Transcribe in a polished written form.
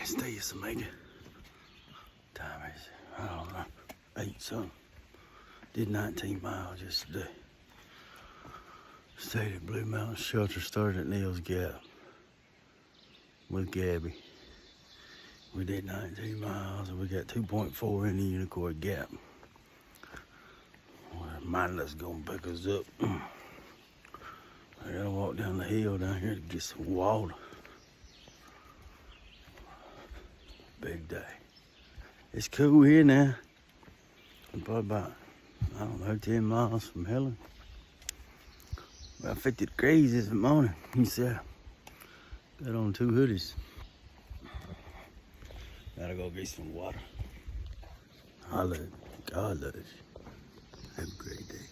Stay used to make it. Time is, I don't know, 8 something. Did 19 miles yesterday. Stayed at Blue Mountain Shelter, started at Neal's Gap with Gabby. We did 19 miles and we got 2.4 in the Unicoi Gap. Well, Mila's gonna pick us up. I gotta walk down the hill down here to get some water. Big day. It's cool here now. I'm probably about, I don't know, 10 miles from Helen. About 50 degrees this morning. He said, got on 2 hoodies. Gotta go get some water. God loves you. Have a great day.